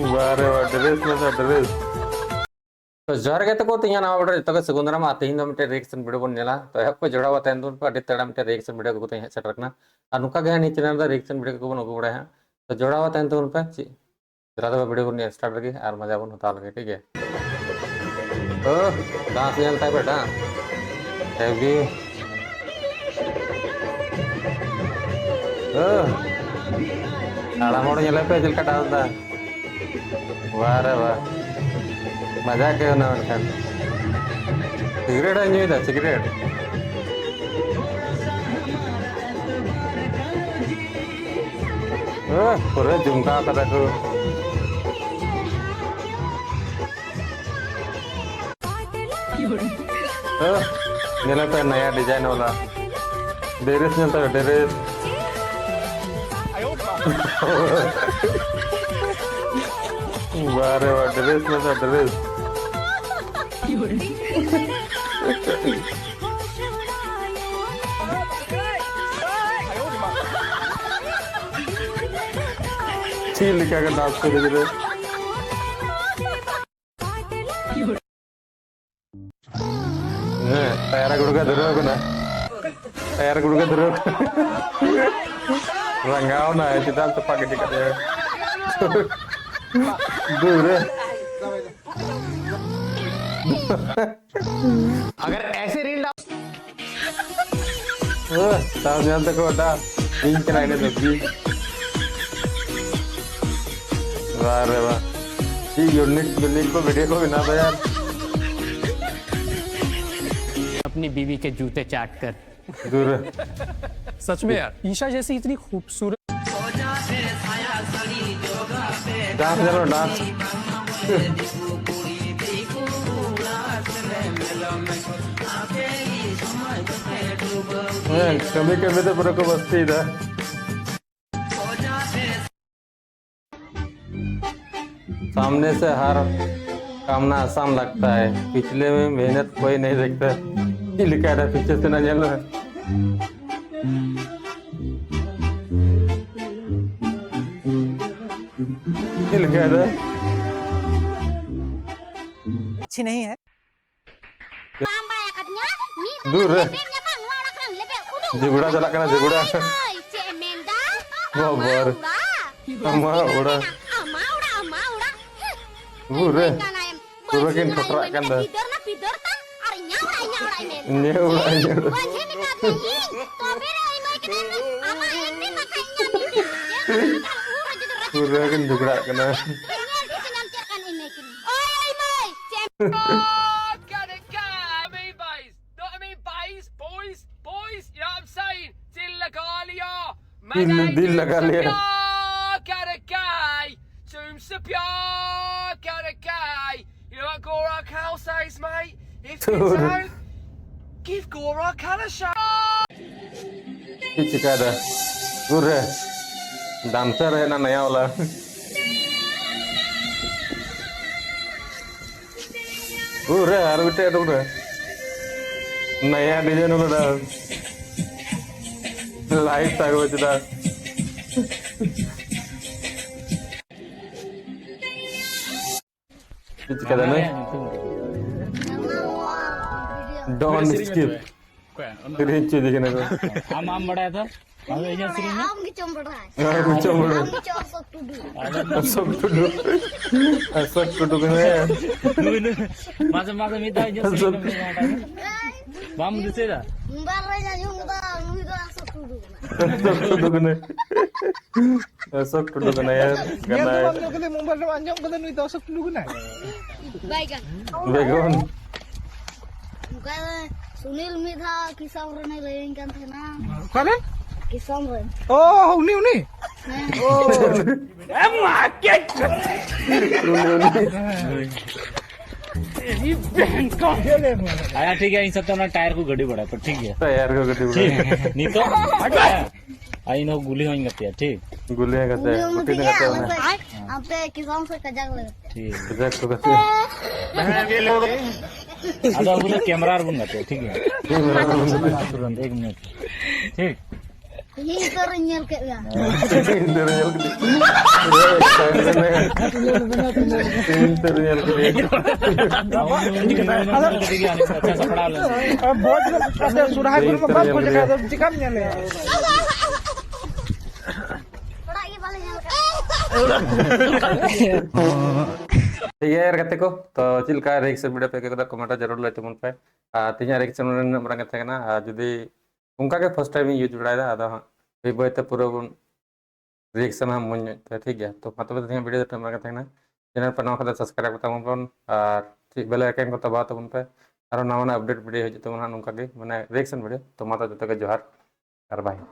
बारे वाह ड्रेस में था ड्रेस तो जहर के तको तीन नाव बड़े तक सगुंदरा मा तीन दम टे रिएक्शन वीडियो बन नेला तो हैप को जोड़ा वतन दुन पर अडी तड़म टे रिएक्शन वीडियो को ते सेटरकना और नुका गया नी चैनल दा रिएक्शन वीडियो को बन को बड़ा है तो जोड़ा वतन दुन पे जरा तो वीडियो बन स्टार्ट लगे और मजा बन होता लगे ठीक है ओ डांस चलता है बेटा हैवी ओ आड़ा मोड़ चले पे चल का डांस दा वाह रे वाह मजा के ना उनका सिगरेट एंजॉय था सिगरेट पूरे झुमका का देखो नीला पे नया डिजाइन वाला ड्रेस मिलता है ड्रेस वाह वाह ड्रेस मिलता है ड्रेस चील क्या कर डांस कर रहे तैयारा गुड़ का धरो ना तैयारा गुड़ का धरो रंगाओ ना है चिता तो पाके दिखाते दूर अगर ऐसे रील सामने तक होता इन चलाने लगी वाह रे वाह ये यूनिक को वीडियो को बिना यार अपनी बीवी के जूते चाट कर दूर सच में यार ईशा जैसी इतनी खूबसूरत डांस करो डांस कभी कभी तो पूरा को बस्ती था सामने से हर कामना आसान लगता है पिछले में मेहनत कोई नहीं देखता ये लिखा है पीछे से ना चलो ये लिखा है अच्छी नहीं है दूर जिगुड़ा चला करना जिगुड़ा बाबर अम्मा उड़ा बुरे बुरे किन ठोकरा kan dah nyewa buरे kan juga kena दिल लगा लिया You know what Gora Cal says, mate? If you don't, give Gora Cal a shot. किसी का दा बुरे डांसर है ना नया वाला बुरे हर बिटे डूरे नया डिजाइन वाला लाइट तक बचता किसी का दा नहीं डोंट स्किप तेरी चीज़ दिखने को आम बढ़ाया था एजेंसी में आम की चमड़ा सब टुडू माझं माझं मी तर एजेंसी बाम दिसेला सब टुडू कने यार करना है मुंबई में अंजाम कदम नहीं तो सब लोग ना बैगन सुनील मिधा किसान रहने लगेंगे ना कौन है किसान रहे ओह उन्हीं उन्हीं आया ठीक है इन सब तो ना टायर को गड्डी बढ़ा तो ठीक है यार को गड्डी ठीक नहीं तो आई नो गुली होई गती है ठीक गुलियां करते हैं रोटी नहीं करते हैं हम पे किसान से कजाक लगते ठीक कजाक तो करते आता उधर कैमरा बन गते ठीक है तुरंत 1 मिनट ठीक Ini terenyel kayak ya. Internyal ke internyal ke अच्छा सा पढ़ा लो Pernah ini paling nyel kayak. ठीक है यार कहते को तो चिल का रिएक्शन वीडियो पे के कमेंट जरूर लेते मन पे तीन रिएक्शन मरंग थे ना जुदी उनका के फर्स्ट टाइम यूज बड़ा अदा बईते पूरा रिएक्शन हम मन ठीक है तो मतलब वीडियो तो मरंग थे ना चैनल पर नवा सब्सक्राइब करता बन और ठीक बेल आइकन को दबा तबन पे और नवा अपडेट वीडियो हजू तबन नुका माने रिएक्शन वीडियो तो माता जो के जोहार और बाय।